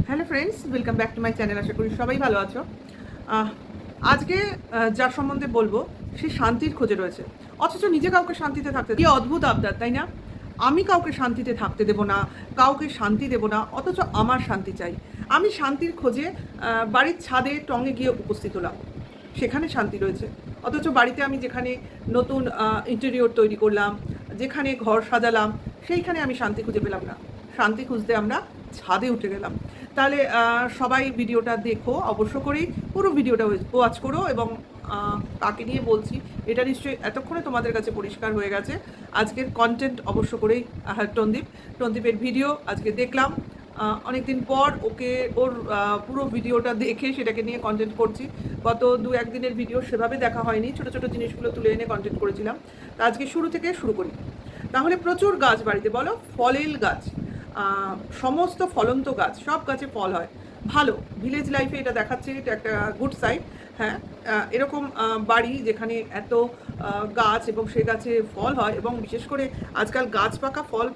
Hello friends, welcome back to my channel. আশা করি সবাই ভালো আছো। আজকে যার সম্বন্ধে বলবো সে শান্তির খোঁজে রয়েছে, অথচ নিজে কাউকে শান্তিতে থাকতে, কি অদ্ভুত আবদার তাই না? আমি কাউকে শান্তিতে থাকতে দেব না, কাউকে শান্তি দেব না, অথচ আমার শান্তি চাই। আমি শান্তির খোঁজে বাড়ির ছাদে টঙে গিয়ে উপস্থিত হলাম, সেখানে শান্তি রয়েছে। অথচ বাড়িতে আমি যেখানে নতুন ইন্টেরিয়র তৈরি করলাম, যেখানে ঘর সাজালাম, সেইখানে আমি শান্তি খুঁজে পেলাম না। শান্তি খুঁজতে আমরা ছাদে উঠে গেলাম। তাহলে সবাই ভিডিওটা দেখো, অবশ্য করেই পুরো ভিডিওটা ওয়াচ করো। এবং কাকে নিয়ে বলছি এটা নিশ্চয়ই এতক্ষণে তোমাদের কাছে পরিষ্কার হয়ে গেছে। আজকের কন্টেন্ট অবশ্য করেই টন্দীপের ভিডিও আজকে দেখলাম। অনেকদিন পর ওকে ওর পুরো ভিডিওটা দেখে সেটাকে নিয়ে কন্টেন্ট করছি। গত 2-1 দিনের ভিডিও সেভাবে দেখা হয়নি, ছোটো ছোটো জিনিসগুলো তুলে এনে কন্টেন্ট করেছিলাম। তা আজকে শুরু থেকে শুরু করি। তাহলে প্রচুর গাছ বাড়িতে, বলো ফলের গাছ, সমস্ত ফলন্ত গাছ, সব গাছে ফল হয়। ভালো, ভিলেজ লাইফে এটা দেখাচ্ছে, এটা একটা গুড সাইড। হ্যাঁ, এরকম বাড়ি যেখানে এত গাছ এবং সে গাছে ফল হয়, এবং বিশেষ করে আজকাল গাছ পাকা ফল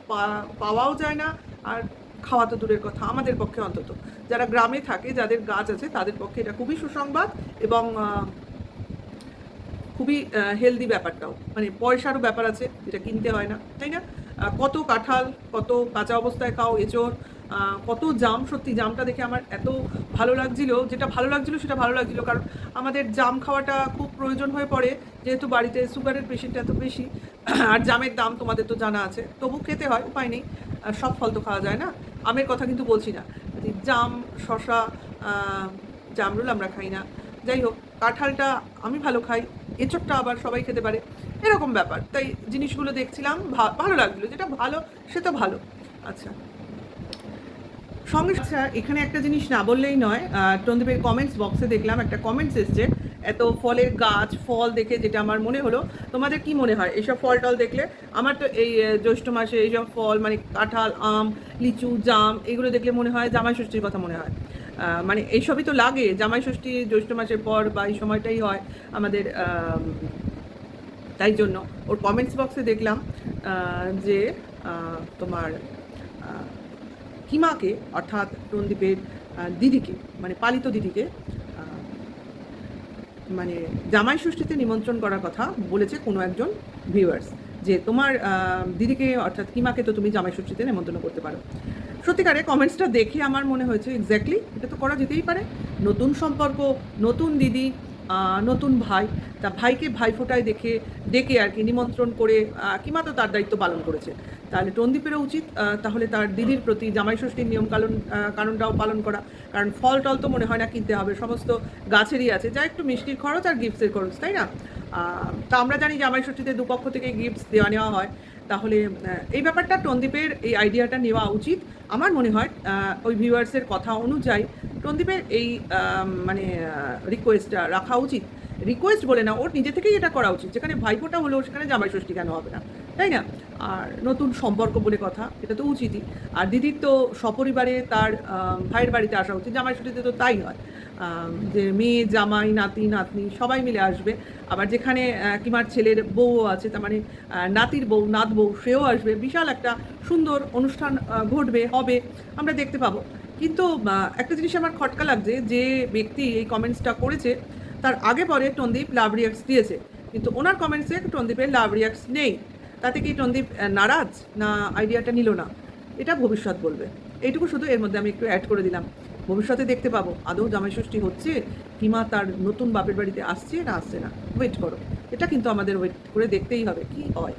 পাওয়াও যায় না, আর খাওয়া তো দূরের কথা, আমাদের পক্ষে অন্তত যারা গ্রামে থাকে, যাদের গাছ আছে, তাদের পক্ষে এটা খুবই সুসংবাদ। এবং খুবই হেলদি ব্যাপারটাও, মানে পয়সারও ব্যাপার আছে, যেটা কিনতে হয় না, তাই না? কত কাঁঠাল, কত কাঁচা অবস্থায় খাও এঁচোড়, কত জাম। সত্যি জামটা দেখে আমার এত ভালো লাগছিল, যেটা ভালো লাগছিল সেটা ভালো লাগছিল, কারণ আমাদের জাম খাওয়াটা খুব প্রয়োজন হয়ে পড়ে, যেহেতু বাড়িতে সুগারের পেশেন্ট এত বেশি। আর জামের দাম তোমাদের তো জানা আছে, তবু খেতে হয়, উপায় নেই। সব ফল তো খাওয়া যায় না। আমের কথা কিন্তু বলছি না, জাম, শশা, জামরুল আমরা খাই না, যাই হোক। কাঁঠালটা আমি ভালো খাই, এঁচোড়টা আবার সবাই খেতে পারে, এরকম ব্যাপার। তাই জিনিসগুলো দেখছিলাম, ভালো লাগলো, যেটা ভালো সে তো ভালো। আচ্ছা, সঙ্গে এখানে একটা জিনিস না বললেই নয়। টন্দীপের কমেন্টস বক্সে দেখলাম একটা কমেন্টস এসছে, এত ফলের গাছ, ফল দেখে যেটা আমার মনে হলো, তোমাদের কি মনে হয় এইসব ফল টল দেখলে? আমার তো এই জ্যৈষ্ঠ মাসে এইসব ফল, মানে কাঁঠাল, আম, লিচু, জাম, এগুলো দেখলে মনে হয় জামাই ষষ্ঠীর কথা মনে হয়। মানে এইসবই তো লাগে, জামাই ষষ্ঠী জ্যৈষ্ঠ মাসের পর বা এই সময়টাই হয় আমাদের। তাই জন্য ওর কমেন্টস বক্সে দেখলাম যে তোমার কিমাকে, অর্থাৎ টন্দীপের দিদিকে, মানে পালিত দিদিকে, মানে জামাই ষষ্ঠীতে নিমন্ত্রণ করার কথা বলেছে কোনো একজন ভিউয়ার্স, যে তোমার দিদিকে অর্থাৎ কিমাকে তো তুমি জামাই ষষ্ঠীতে নিমন্ত্রণ করতে পারো। সত্যিকারে কমেন্টসটা দেখে আমার মনে হয়েছে এক্স্যাক্টলি এটা তো করা যেতেই পারে। নতুন সম্পর্ক, নতুন দিদি, নতুন ভাই, তা ভাইকে ভাইফোঁটায় ডেকে আর কি নিমন্ত্রণ করে কিমা তো তার দায়িত্ব পালন করেছে। তাহলে টন্দীপেরও উচিত তাহলে তার দিদির প্রতি জামাই ষষ্ঠীর কারণটাও পালন করা। কারণ ফল টল তো মনে হয় না কিনতে হবে, সমস্ত গাছেরই আছে, যা একটু মিষ্টির খরচ আর গিফটসের খরচ, তাই না? তা আমরা জানি জামাই ষষ্ঠীতে দুপক্ষ থেকে গিফটস নেওয়া হয়। তাহলে এই ব্যাপারটা টন্দীপের এই আইডিয়াটা নেওয়া উচিত আমার মনে হয়। ওই ভিউয়ার্সের কথা অনুযায়ী টন্দীপের এই মানে রিকোয়েস্টটা রাখা উচিত। রিকোয়েস্ট বলে না, ওর নিজে থেকেই এটা করা উচিত। যেখানে ভাইফোঁটা হলো সেখানে জামাই ষষ্ঠী কেন হবে না, তাই না? আর নতুন সম্পর্ক বলে কথা, এটা তো উচিতই। আর দিদির তো সপরিবারে তার ভাইয়ের বাড়িতে আসা উচিত, জামাই ষষ্ঠীতে তো তাই নয়, যে মেয়ে, জামাই, নাতি, নাতনি সবাই মিলে আসবে। আবার যেখানে কিমার ছেলের বউও আছে, তার মানে নাতির বউ, নাত বউ, সেও আসবে, বিশাল একটা সুন্দর অনুষ্ঠান ঘটবে, হবে, আমরা দেখতে পাবো। কিন্তু একটা জিনিস আমার খটকা লাগছে, যে ব্যক্তি এই কমেন্টসটা করেছে তার আগে পরে টন্দীপ লাভ রিয়াক্টস দিয়েছে, কিন্তু ওনার কমেন্টসে টন্দীপের লাভ রিয়াক্টস নেই। তাতে কি টন্দীপ নারাজ, না আইডিয়াটা নিল না? এটা ভবিষ্যৎ বলবে। এইটুকু শুধু এর মধ্যে আমি একটু অ্যাড করে দিলাম। ভবিষ্যতে দেখতে পাবো আদৌ জামাই ষষ্ঠী হচ্ছে, কিমা তার নতুন বাপের বাড়িতে আসছে না আসছে না, ওয়েট করো। এটা কিন্তু আমাদের ওয়েট করে দেখতেই হবে কি হয়।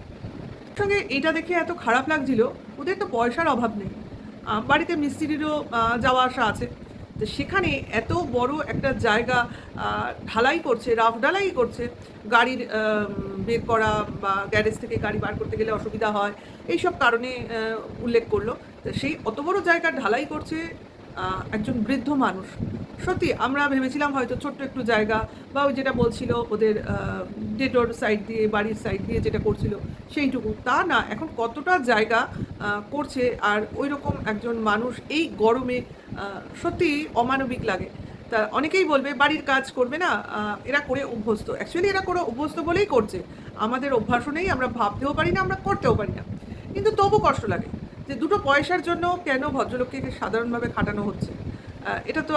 সঙ্গে এটা দেখে এত খারাপ লাগছিল, ওদের তো পয়সার অভাব নেই, বাড়িতে মিস্ত্রিরও যাওয়া আসা আছে, তো সেখানে এত বড় একটা জায়গা ঢালাই করছে, রাফ ঢালাই করছে, গাড়ির বের করা বা গ্যারেজ থেকে গাড়ি বার করতে গেলে অসুবিধা হয়, এইসব কারণে উল্লেখ করলো। তো সেই অত বড় জায়গা ঢালাই করছে একজন বৃদ্ধ মানুষ। সত্যি আমরা ভেবেছিলাম হয়তো ছোট্ট একটু জায়গা, বা ওই যেটা বলছিল ওদের ডেটোর সাইড দিয়ে, বাড়ির সাইড দিয়ে যেটা করছিল সেইটুকু, তা না, এখন কতটা জায়গা করছে। আর ওই রকম একজন মানুষ এই গরমে সত্যি অমানবিক লাগে। তা অনেকেই বলবে বাড়ির কাজ করবে না, এরা করে অভ্যস্ত। অ্যাকচুয়ালি এরা করে অভ্যস্ত বলেই করছে, আমাদের অভ্যাসও নেই, আমরা ভাবতেও পারি না, আমরা করতেও পারি না। কিন্তু তবু কষ্ট লাগে যে দুটো পয়সার জন্য কেন ভদ্রলোককে সাধারণভাবে খাটানো হচ্ছে। এটা তো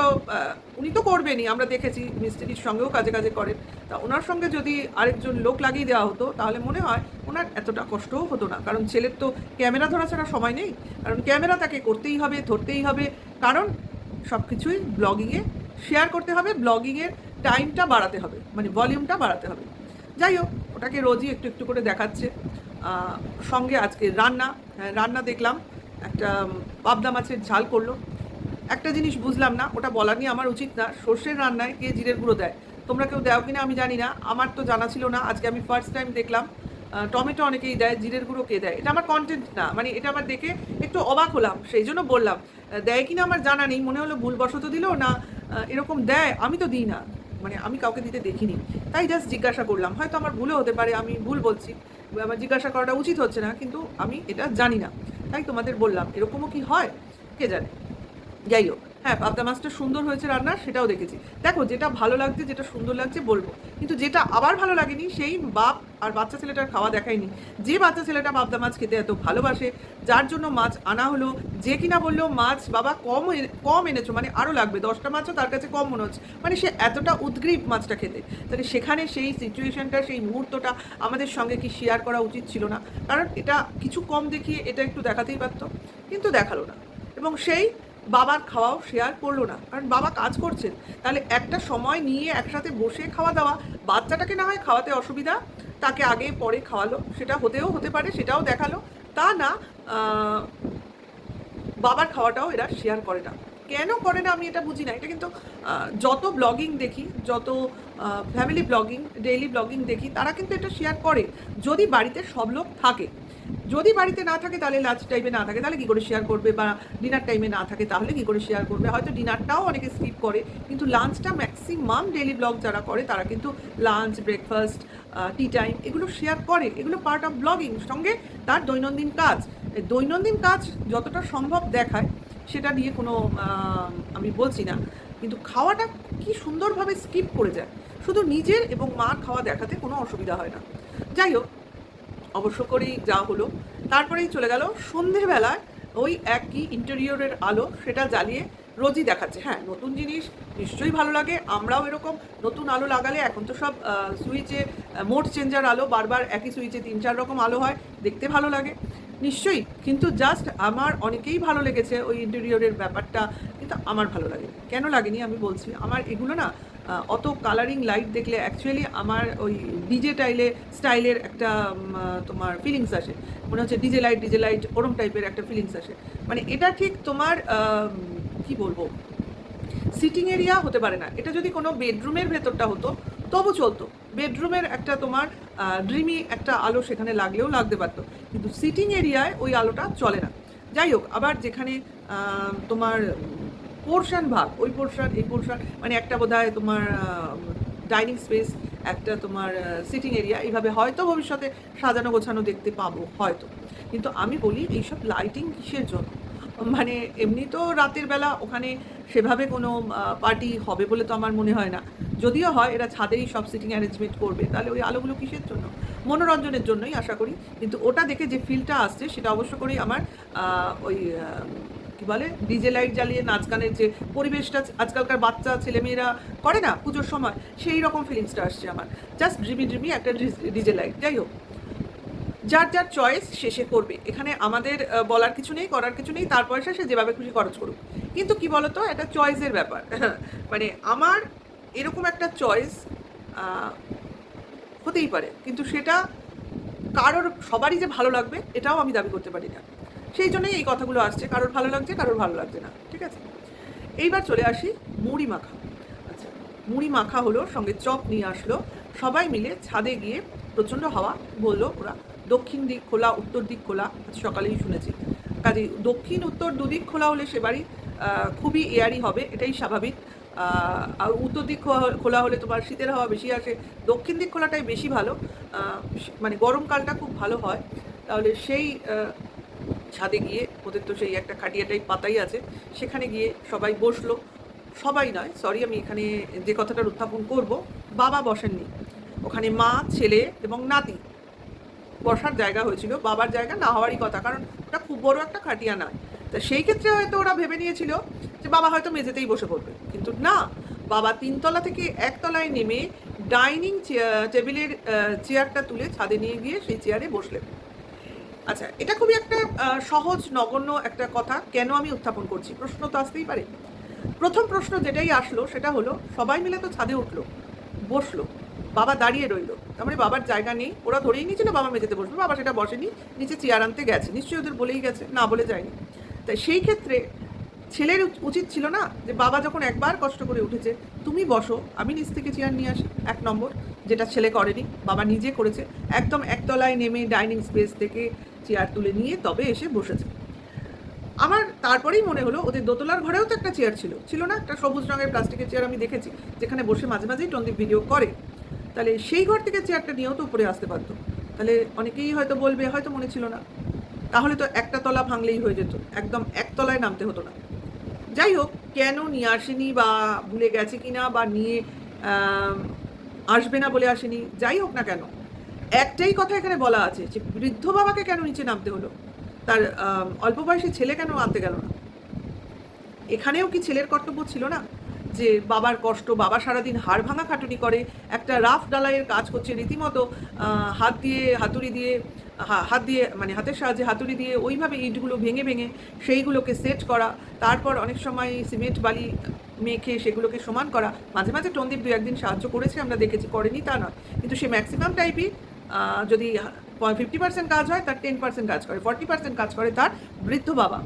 উনি তো করবেনই, আমরা দেখেছি মিস্ত্রির সঙ্গেও কাজে কাজে করেন। তা ওনার সঙ্গে যদি আরেকজন লোক লাগিয়ে দেওয়া হতো তাহলে মনে হয় ওনার এতটা কষ্টও হতো না, কারণ ছেলের তো ক্যামেরা ধরা ছাড়া সময় নেই, কারণ ক্যামেরা তাকে করতেই হবে, ধরতেই হবে, কারণ সব কিছুই ব্লগিংয়ে শেয়ার করতে হবে, ব্লগিংয়ের টাইমটা বাড়াতে হবে, মানে ভলিউমটা বাড়াতে হবে। যাই হোক, ওটাকে রোজই একটু একটু করে দেখাচ্ছে। সঙ্গে আজকে রান্না, রান্না দেখলাম একটা পাবদা মাছের ঝাল করলো। একটা জিনিস বুঝলাম না, ওটা বলা নিয়ে আমার উচিত না, সর্ষের রান্নায় কে জিরের গুঁড়ো দেয়? তোমরা কেউ দাও কিনা আমি জানি না, আমার তো জানা ছিল না, আজকে আমি ফার্স্ট টাইম দেখলাম। টমেটো অনেকেই দেয়, জিরের গুঁড়ো কে দেয়? এটা আমার কন্টেন্ট না, মানে এটা আমার দেখে একটু অবাক হলাম, সেই জন্য বললাম। দেয় কিনা আমার জানা নেই, মনে হলো ভুলবশত দিল না, এরকম দেয়, আমি তো দিই না, মানে আমি কাউকে দিতে দেখিনি, তাই জাস্ট জিজ্ঞাসা করলাম। হয়তো আমার ভুলও হতে পারে, আমি ভুল বলছি, আমার জিজ্ঞাসা করাটা উচিত হচ্ছে না, কিন্তু আমি এটা জানি না, তাই তোমাদের বললাম। এরকমও কি হয় কে জানে। যাই হোক, হ্যাঁ, পাবদা মাছটা সুন্দর হয়েছে রান্না, সেটাও দেখেছি। দেখো, যেটা ভালো লাগছে, যেটা সুন্দর লাগছে বলবো, কিন্তু যেটা আবার ভালো লাগেনি সেই বাপ আর বাচ্চা ছেলেটার খাওয়া দেখায়নি। যে বাচ্চা ছেলেটা পাবদা মাছ খেতে এত ভালোবাসে, যার জন্য মাছ আনা হলো, যে কিনা বললো মাছ বাবা কম এনেছো, মানে আরও লাগবে, 10টা মাছও তার কাছে কম মনে হচ্ছে, মানে সে এতটা উদ্গ্রীব মাছটা খেতে। তাহলে সেখানে সেই সিচুয়েশনটা, সেই মুহূর্তটা আমাদের সঙ্গে কি শেয়ার করা উচিত ছিল না? কারণ এটা কিছু কম দেখিয়ে এটা একটু দেখাতেই পারতো, কিন্তু দেখালো না। এবং সেই বাবার খাওয়াও শেয়ার করলো না, কারণ বাবা কাজ করছেন। তাহলে একটা সময় নিয়ে একসাথে বসে খাওয়া দাওয়া, বাচ্চাটাকে না হয় খাওয়াতে অসুবিধা, তাকে আগে পরে খাওয়ালো, সেটা হতে পারে, সেটাও দেখালো। তা না, বাবার খাওয়াটাও এরা শেয়ার করে না। কেন করে না আমি এটা বুঝি না। এটা কিন্তু যত ব্লগিং দেখি, যত ফ্যামিলি ব্লগিং, ডেইলি ব্লগিং দেখি, তারা কিন্তু এটা শেয়ার করে, যদি বাড়িতে সব লোক থাকে। যদি বাড়িতে না থাকে, তাহলে লাঞ্চ টাইমে না থাকে, তাহলে কী করে শেয়ার করবে? বা ডিনার টাইমে না থাকে, তাহলে কী করে শেয়ার করবে? হয়তো ডিনারটাও অনেকে স্কিপ করে, কিন্তু লাঞ্চটা ম্যাক্সিমাম ডেইলি ব্লগ যারা করে, তারা কিন্তু লাঞ্চ, ব্রেকফাস্ট, টি টাইম এগুলো শেয়ার করে। এগুলো পার্ট অফ ব্লগিং, সঙ্গে তার দৈনন্দিন কাজ। দৈনন্দিন কাজ যতটা সম্ভব দেখায়, সেটা নিয়ে কোনো আমি বলছি না, কিন্তু খাওয়াটা কি সুন্দরভাবে স্কিপ করে যায়। শুধু নিজের এবং মার খাওয়া দেখাতে কোনো অসুবিধা হয় না। যাই হোক, অবশ্য করেই যা হলো, তারপরেই চলে গেল সন্ধেবেলায় ওই একই ইন্টেরিয়রের আলো, সেটা জ্বালিয়ে রোজই দেখাচ্ছে। হ্যাঁ, নতুন জিনিস নিশ্চয়ই ভালো লাগে, আমরাও এরকম নতুন আলো লাগালে, এখন তো সব সুইচে মোড চেঞ্জার আলো, বারবার একই সুইচে 3-4 রকম আলো হয়, দেখতে ভালো লাগে নিশ্চয়ই। কিন্তু জাস্ট আমার অনেকেই ভালো লেগেছে ওই ইন্টেরিয়রের ব্যাপারটা, কিন্তু আমার ভালো লাগে। কেন লাগেনি আমি বলছি। আমার এগুলো না, অত কালারিং লাইট দেখলে অ্যাকচুয়ালি আমার ওই ডিজে স্টাইলের একটা তোমার ফিলিংস আসে, মনে হচ্ছে ডিজে লাইট ওরম টাইপের একটা ফিলিংস আসে। মানে এটা ঠিক তোমার কি বলবো, সিটিং এরিয়া হতে পারে না। এটা যদি কোনো বেডরুমের ভেতরটা হতো তবু চলতো, বেডরুমের একটা তোমার ড্রিমি একটা আলো সেখানে লাগলেও লাগতে পারতো, কিন্তু সিটিং এরিয়ায় ওই আলোটা চলে না। যাই হোক, আবার যেখানে তোমার পোর্শন ভাগ, ওই পোর্শন এই পোর্শন, মানে একটা বোধহয় তোমার ডাইনিং স্পেস, একটা তোমার সিটিং এরিয়া, এইভাবে হয়তো ভবিষ্যতে সাজানো গোছানো দেখতে পাবো হয়তো। কিন্তু আমি বলি, এইসব লাইটিং কিসের জন্য? মানে এমনি তো রাতের বেলা ওখানে সেভাবে কোনো পার্টি হবে বলে তো আমার মনে হয় না। যদিও হয়, এরা ছাদেই সব সিটিং অ্যারেঞ্জমেন্ট করবে, তাহলে ওই আলোগুলো কিসের জন্য? মনোরঞ্জনের জন্যই আশা করি। কিন্তু ওটা দেখে যে ফিলটা আসছে, সেটা অবশ্য করেই আমার ওই কী বলে, ডিজে লাইট জ্বালিয়ে নাচ গানের যে পরিবেশটা আজকালকার বাচ্চা ছেলেমেয়েরা করে না পুজোর সময়, সেই রকম ফিলিংসটা আসছে আমার। জাস্ট ড্রিমি একটা ডিজে লাইট। যাই হোক, যার যার চয়েস শেষে করবে, এখানে আমাদের বলার কিছু নেই, করার কিছু নেই, তার পয়সা সে যেভাবে খুশি খরচ করুক। কিন্তু কি বলতো, এটা চয়েসের ব্যাপার। মানে আমার এরকম একটা চয়েস হতেই পারে, কিন্তু সেটা কারোর সবারই যে ভালো লাগবে এটাও আমি দাবি করতে পারি না। সেই জন্যই এই কথাগুলো আসছে, কারোর ভালো লাগছে, কারোর ভালো লাগছে না, ঠিক আছে। এইবার চলে আসি মুড়ি মাখা। আচ্ছা, মুড়ি মাখা হলো, সঙ্গে চপ নিয়ে আসলো, সবাই মিলে ছাদে গিয়ে, প্রচণ্ড হাওয়া, বললো ওরা দক্ষিণ দিক খোলা, উত্তর দিক খোলা, সকালেই শুনেছি। কাজেই দক্ষিণ উত্তর দুদিক খোলা হলে সে বাড়ি খুবই এয়ারি হবে, এটাই স্বাভাবিক। আর উত্তর দিক খোলা হলে তোমার শীতের হাওয়া বেশি আসে, দক্ষিণ দিক খোলাটাই বেশি ভালো, মানে গরমকালটা খুব ভালো হয়। তাহলে সেই ছাদে গিয়ে, ওদের তো সেই একটা খাটিয়া টাইপ পাতাই আছে, সেখানে গিয়ে সবাই বসলো। সবাই নয়, সরি, আমি এখানে যে কথাটার উত্থাপন করব, বাবা বসেননি ওখানে, মা, ছেলে এবং নাতি বসার জায়গা হয়েছিল। বাবার জায়গা না হওয়ারই কথা, কারণ ওটা খুব বড় একটা খাটিয়া নয়। তা সেই ক্ষেত্রে হয়তো ওরা ভেবে নিয়েছিল যে বাবা হয়তো মেঝেতেই বসে পড়বে, কিন্তু না, বাবা 3 তলা থেকে 1 তলায় নেমে ডাইনিং টেবিলের চেয়ারটা তুলে ছাদে নিয়ে গিয়ে সেই চেয়ারে বসলেন। আচ্ছা, এটা খুবই একটা সহজ নগণ্য একটা কথা, কেন আমি উত্থাপন করছি, প্রশ্ন তো আসতেই পারে। প্রথম প্রশ্ন যেটাই আসলো সেটা হলো, সবাই মিলে তো ছাদে উঠলো, বসলো, বাবা দাঁড়িয়ে রইলো, তার মানে বাবার জায়গা নেই। ওরা ধরেই নিয়েছিল বাবা মেঝেতে বসবে, বাবা সেটা বসেনি, নিচে চেয়ার আনতে গেছে, নিশ্চয়ই ওদের বলেই গেছে, না বলে যায়নি। তাই সেই ক্ষেত্রে ছেলের উচিত ছিল না যে বাবা যখন একবার কষ্ট করে উঠেছে, তুমি বসো, আমি নিচ থেকে চেয়ার নিয়ে আসি, 1 নম্বর, যেটা ছেলে করেনি, বাবা নিজে করেছে, একদম 1 তলায় নেমে ডাইনিং স্পেস থেকে চেয়ার তুলে নিয়ে তবে এসে বসেছে। আমার তারপরেই মনে হলো ওদের দোতলার ঘরেও তো একটা চেয়ার ছিল না, একটা সবুজ রঙের প্লাস্টিকের চেয়ার আমি দেখেছি, যেখানে বসে মাঝে মাঝেই টন্দীপ ভিডিও করে। তাহলে সেই ঘর থেকে চেয়ারটা নিয়েও তো উপরে আসতে পারতো। তাহলে অনেকেই হয়তো বলবে হয়তো মনে ছিল না, তাহলে তো একটা তলা ভাঙলেই হয়ে যেত, একদম 1 তলায় নামতে হতো না। যাই হোক, কেন নিয়ে আসেনি বা ভুলে গেছে কিনা বা নিয়ে আসবে না বলে আসেনি, যাই হোক না কেন, একটাই কথা এখানে বলা আছে যে বৃদ্ধ বাবাকে কেন নিচে নামতে হলো, তার অল্প বয়সী ছেলে কেন আনতে গেল না? এখানেও কি ছেলের কর্তব্য ছিল না যে বাবার কষ্ট, বাবা সারাদিন হাড় ভাঙা খাটুনি করে, একটা রাফ ডালাইয়ের কাজ করছে রীতিমতো, হাত দিয়ে হাতুড়ি দিয়ে হাত দিয়ে মানে হাতের সাহায্যে হাতুড়ি দিয়ে ওইভাবে ইটগুলো ভেঙে ভেঙে সেইগুলোকে সেট করা, তারপর অনেক সময় সিমেন্ট বালি মেখে সেগুলোকে সমান করা। মাঝে মাঝে টন্দীপ 2-1 দিন সাহায্য করেছে, আমরা দেখেছি, করেনি তা নয়, কিন্তু সে ম্যাক্সিমাম টাইপই যদি 50% কাজ হয় তার 10% কাজ করে, 40% কাজ করে তার বৃদ্ধ বাবা।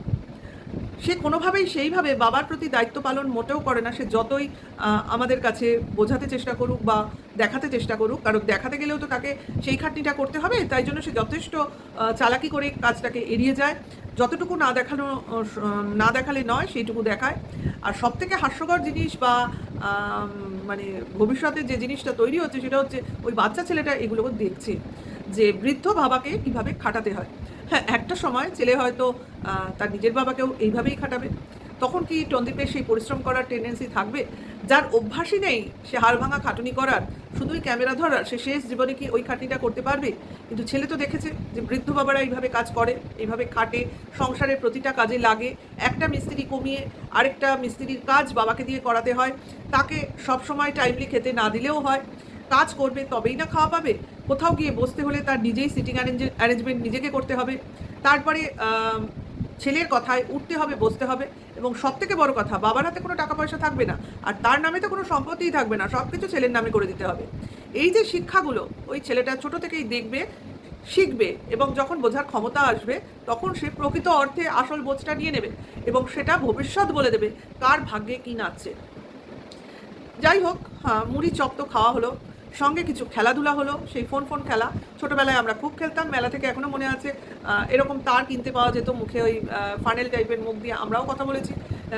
সে কোনোভাবেই সেইভাবে বাবার প্রতি দায়িত্ব পালন মোটেও করে না, সে যতই আমাদের কাছে বোঝাতে চেষ্টা করুক বা দেখাতে চেষ্টা করুক, কারণ দেখাতে গেলেও তো তাকে সেই খাটনিটা করতে হবে, তাই জন্য সে যথেষ্ট চালাকি করে কাজটাকে এড়িয়ে যায়, যতটুকু না দেখালে নয় সেইটুকু দেখায়। আর সবথেকে হাস্যকর জিনিস বা মানে ভবিষ্যতে যে জিনিসটা তৈরি হচ্ছে সেটা হচ্ছে ওই বাচ্চা ছেলেটা এগুলো দেখছে যে বৃদ্ধ বাবাকে কিভাবে খাটাতে হয়। হ্যাঁ, একটা সময় ছেলে হয়তো তার নিজের বাবাকেও এইভাবেই খাটাবে, তখন কি টন্দীপের সেই পরিশ্রম করার টেন্ডেন্সি থাকবে? যার অভ্যাসই নেই সে হাড় ভাঙা খাটুনি করার, শুধুই ক্যামেরা ধরার, সে শেষ জীবনে কি ওই খাটনিটা করতে পারবে? কিন্তু ছেলে তো দেখেছে যে বৃদ্ধ বাবারা এইভাবে কাজ করে, এইভাবে খাটে, সংসারের প্রতিটা কাজে লাগে, একটা মিস্ত্রি কমিয়ে আরেকটা মিস্ত্রির কাজ বাবাকে দিয়ে করাতে হয়, তাকে সবসময় টাইমলি খেতে না দিলেও হয়, কাজ করবে তবেই না খাওয়া পাবে, কোথাও গিয়ে বসতে হলে তার নিজেই সিটিং অ্যারেঞ্জমেন্ট নিজেকে করতে হবে, তারপরে ছেলের কথায় উঠতে হবে, বসতে হবে, এবং সবথেকে বড় কথা, বাবার হাতে কোনো টাকা পয়সা থাকবে না, আর তার নামে তো কোনো সম্পত্তিই থাকবে না, সব কিছু ছেলের নামে করে দিতে হবে। এই যে শিক্ষাগুলো ওই ছেলেটা ছোট থেকেই দেখবে, শিখবে, এবং যখন বোঝার ক্ষমতা আসবে তখন সে প্রকৃত অর্থে আসল বোঝটা নিয়ে নেবে এবং সেটা ভবিষ্যৎ বলে দেবে কার ভাগ্যে কী নাচছে। যাই হোক, মুড়ি চপ তো খাওয়া হলো, সঙ্গে কিছু খেলাধুলা হলো, সেই ফোন খেলা ছোটোবেলায় আমরা খুব খেলতাম, মেলা থেকে এখনও মনে আছে, এরকম তার কিনতে পাওয়া যেত, মুখে ওই ফানেল টাইপের মুখ দিয়ে আমরাও কথা বলেছি,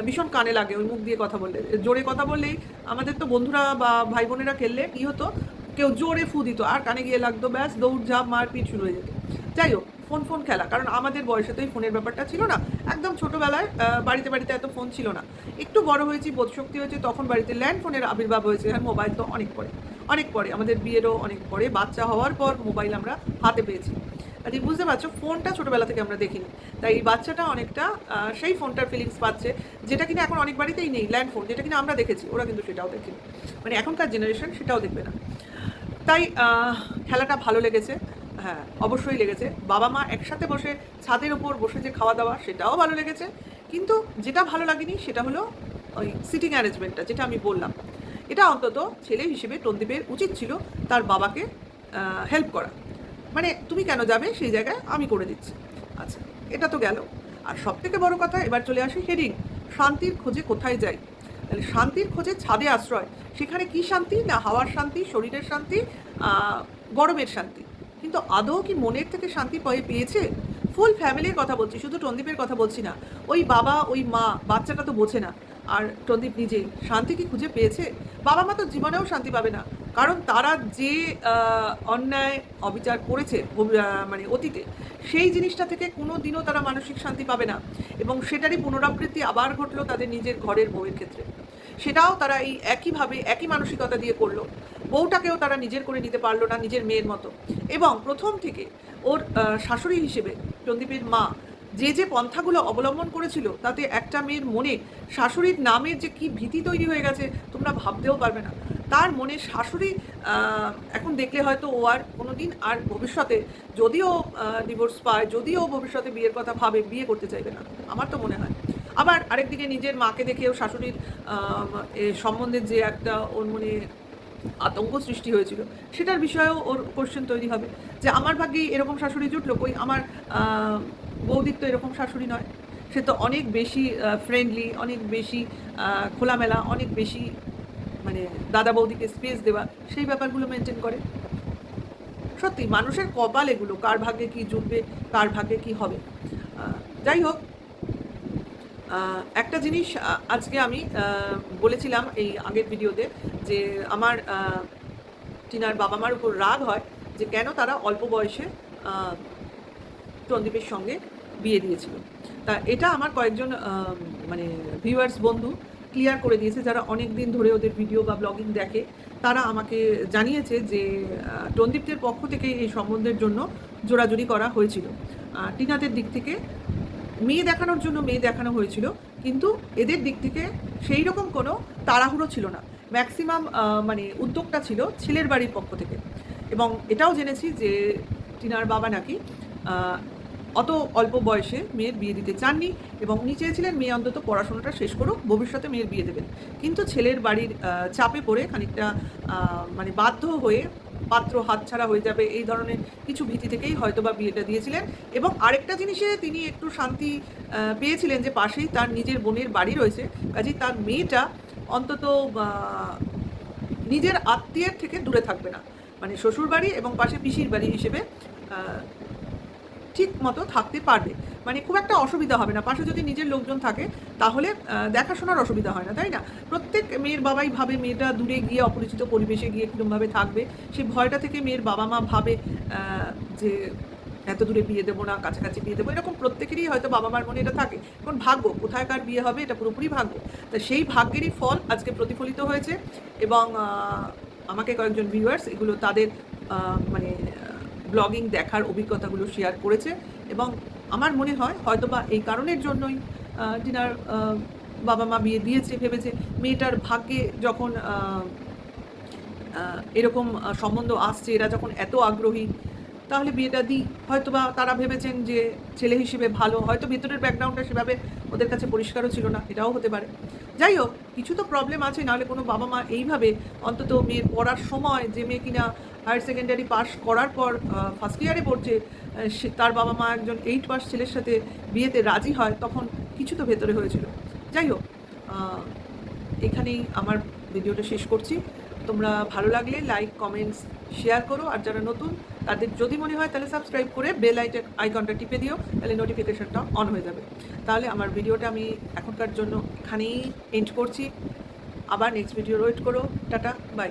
ভীষণ কানে লাগে ওই মুখ দিয়ে কথা বললে, জোরে কথা বললেই আমাদের তো বন্ধুরা বা ভাই বোনেরা খেললে কী হতো, কেউ জোরে ফু দিত আর কানে গিয়ে লাগতো, ব্যাস দৌড় ঝাঁপ মারপিট শুরু হয়ে যেত। যাই হোক, ফোন খেলা, কারণ আমাদের বয়সে তো এই ফোনের ব্যাপারটা ছিল না, একদম ছোটোবেলায় বাড়িতে বাড়িতে এত ফোন ছিল না, একটু বড় হয়েছি, বোধশক্তি হয়েছে, তখন বাড়িতে ল্যান্ড ফোনের আবির্ভাব হয়েছে। হ্যাঁ, মোবাইল তো অনেক পরে, আমাদের বিয়েরও অনেক পরে, বাচ্চা হওয়ার পর মোবাইল আমরা হাতে পেয়েছি। আর বুঝতে পারছো, ফোনটা ছোটোবেলা থেকে আমরা দেখিনি, তাই এই বাচ্চাটা অনেকটা সেই ফোনটার ফিলিংস পাচ্ছে, যেটা কিনা এখন অনেক বাড়িতেই নেই, ল্যান্ড ফোন, যেটা কিনা আমরা দেখেছি, ওরা কিন্তু সেটাও দেখেনি, মানে এখনকার জেনারেশন সেটাও দেখবে না। তাই খেলাটা ভালো লেগেছে, হ্যাঁ অবশ্যই লেগেছে, বাবা মা একসাথে বসে ছাদের ওপর বসে যে খাওয়া দাওয়া সেটাও ভালো লেগেছে, কিন্তু যেটা ভালো লাগেনি সেটা হলো ওই সিটিং অ্যারেঞ্জমেন্টটা, যেটা আমি বললাম, এটা অন্তত ছেলে হিসেবে টন্দীপের উচিত ছিল তার বাবাকে হেল্প করা, মানে তুমি কেন যাবে সেই জায়গায়, আমি করে দিচ্ছি। আচ্ছা, এটা তো গেল। আর সবথেকে বড় কথা, এবার চলে আসে হেডিং, শান্তির খোঁজে কোথায় যাই। তাহলে শান্তির খোঁজে ছাদে আশ্রয়, সেখানে কি শান্তি না, হাওয়ার শান্তি, শরীরের শান্তি, গরমের শান্তি, কিন্তু আদৌ কি মনের থেকে শান্তি পেয়েছে? ফুল ফ্যামিলির কথা বলছি, শুধু টন্দীপের কথা বলছি না, ওই বাবা ওই মা, বাচ্চাটা তো বোঝে না, আর টন্দীপ নিজেই শান্তি কি খুঁজে পেয়েছে? বাবা মা তো জীবনেও শান্তি পাবে না, কারণ তারা যে অন্যায় অবিচার করেছে মানে অতীতে, সেই জিনিসটা থেকে কোনো দিনও তারা মানসিক শান্তি পাবে না, এবং সেটারই পুনরাবৃত্তি আবার ঘটলো তাদের নিজের ঘরের বউয়ের ক্ষেত্রে, সেটাও তারা এই একইভাবে একই মানসিকতা দিয়ে করলো, বউটাকেও তারা নিজের করে নিতে পারলো না নিজের মেয়ের মতো, এবং প্রথম থেকে ওর শাশুড়ি হিসেবে টন্দীপের মা যে যে পন্থাগুলো অবলম্বন করেছিল তাতে একটা মেয়ের মনে শাশুড়ির নামের যে কি ভীতি তৈরি হয়ে গেছে তোমরা ভাবতেও পারবে না। তার মনে শাশুড়ি এখন দেখলে হয়তো ও আর কোনো দিন আর ভবিষ্যতে যদিও ডিভোর্স পায়, যদিও ভবিষ্যতে বিয়ের কথা ভাবে, বিয়ে করতে চাইবে না আমার তো মনে হয়। আবার আরেকদিকে নিজের মাকে দেখেও শাশুড়ির সম্বন্ধে যে একটা ওর মনে আতঙ্ক সৃষ্টি হয়েছিল সেটার বিষয়েও ওর কোশ্চেন তৈরি হবে যে আমার ভাগ্যেই এরকম শাশুড়ি জুটলো, কই আমার বৌদির তো এরকম শাশুড়ি নয়, সে তো অনেক বেশি ফ্রেন্ডলি, অনেক বেশি খোলামেলা, অনেক বেশি মানে দাদা বৌদিকে স্পেস দেওয়া, সেই ব্যাপারগুলো মেনটেন করে। সত্যি মানুষের কপাল এগুলো, কার ভাগ্যে কি জুটবে, কার ভাগ্যে কি হবে। যাই হোক, একটা জিনিস আজকে আমি বলেছিলাম এই আগের ভিডিওতে যে আমার টিনার বাবা মার উপর রাগ হয় যে কেন তারা অল্প বয়সে সন্দীপের সঙ্গে বিয়ে দিয়েছিল। তা এটা আমার কয়েকজন মানে ভিউয়ার্স বন্ধু ক্লিয়ার করে দিয়েছে, যারা অনেক দিন ধরে ওদের ভিডিও বা ব্লগিং দেখে। তারা আমাকে জানিয়েছে যে টন্দীপদের পক্ষ থেকে এই সম্বন্ধের জন্য জোরাজুরি করা হয়েছিল। টিনাদের দিক থেকে মেয়ে দেখানোর জন্য মেয়ে দেখানো হয়েছিল, কিন্তু এদের দিক থেকে সেই রকম কোনো তাড়াহুড়ো ছিল না। ম্যাক্সিমাম মানে উদ্যোগটা ছিল ছেলের বাড়ির পক্ষ থেকে। এবং এটাও জেনেছি যে টিনার বাবা নাকি অত অল্প বয়সে মেয়ের বিয়ে দিতে চাননি এবং উনি চেয়েছিলেন মেয়ে অন্তত পড়াশোনাটা শেষ করুক, ভবিষ্যতে মেয়ের বিয়ে দেবেন। কিন্তু ছেলের বাড়ির চাপে পড়ে খানিকটা মানে বাধ্য হয়ে পাত্র হাতছাড়া হয়ে যাবে এই ধরনের কিছু ভীতি থেকেই হয়তো বা বিয়েটা দিয়েছিলেন। এবং আরেকটা জিনিসে তিনি একটু শান্তি পেয়েছিলেন যে পাশেই তার নিজের বোনের বাড়ি রয়েছে, কাজেই তার মেয়েটা অন্তত নিজের আত্মীয়ের থেকে দূরে থাকবে না, মানে শ্বশুর বাড়ি এবং পাশে পিসির বাড়ি হিসেবে ঠিক মতো থাকতে পারবে। মানে খুব একটা অসুবিধা হবে না, পাশে যদি নিজের লোকজন থাকে তাহলে দেখাশোনার অসুবিধা হয় না, তাই না? প্রত্যেক মেয়ের বাবাই ভাবে মেয়েটা দূরে গিয়ে অপরিচিত পরিবেশে গিয়ে কীরকমভাবে থাকবে, সেই ভয়টা থেকে মেয়ের বাবা মা ভাবে যে এত দূরে বিয়ে দেবো না, কাছাকাছি বিয়ে দেবো, এরকম প্রত্যেকেরই হয়তো বাবা মার মনে এটা থাকে। এখন ভাগ্য, কোথায় কার বিয়ে হবে এটা পুরোপুরি ভাগ্য। তা সেই ভাগ্যেরই ফল আজকে প্রতিফলিত হয়েছে। এবং আমাকে কয়েকজন ভিউয়ার্স এগুলো তাদের মানে ব্লগিং দেখার অভিজ্ঞতাগুলো শেয়ার করেছে। এবং আমার মনে হয় হয়তোবা এই কারণের জন্যই টিনার বাবা মা বিয়ে দিয়েছে, ভেবেছে মেয়েটার ভাগ্যে যখন এরকম সম্বন্ধ আসছে, এরা যখন এত আগ্রহী তাহলে বিয়েটা দিই। হয়তোবা তারা ভেবেছেন যে ছেলে হিসেবে ভালো, হয়তো ভেতরের ব্যাকগ্রাউন্ডটা সেভাবে ওদের কাছে পরিষ্কারও ছিল না, এটাও হতে পারে। যাই হোক, কিছু তো প্রবলেম আছে, নাহলে কোনো বাবা মা এইভাবে অন্তত মেয়ের পড়ার সময়, যে মেয়ে কিনা হায়ার সেকেন্ডারি পাস করার পর ফার্স্ট ইয়ারে পড়ছে, তার বাবা মা একজন 8 পাস ছেলের সাথে বিয়েতে রাজি হয়, তখন কিছু তো ভেতরে হয়েছিল। যাই হোক, এখানেই আমার ভিডিওটা শেষ করছি। তোমরা ভালো লাগলে লাইক, কমেন্টস, শেয়ার করো। আর যারা নতুন তাদের যদি মনে হয় তাহলে সাবস্ক্রাইব করে বেল আইকনটা টিপে দিও, তাহলে নোটিফিকেশনটা অন হয়ে যাবে। তাহলে আমার ভিডিওটা আমি এখনকার জন্য এখানেই এন্ড করছি। আবার নেক্সট ভিডিও ওয়েট করো। Tata, by.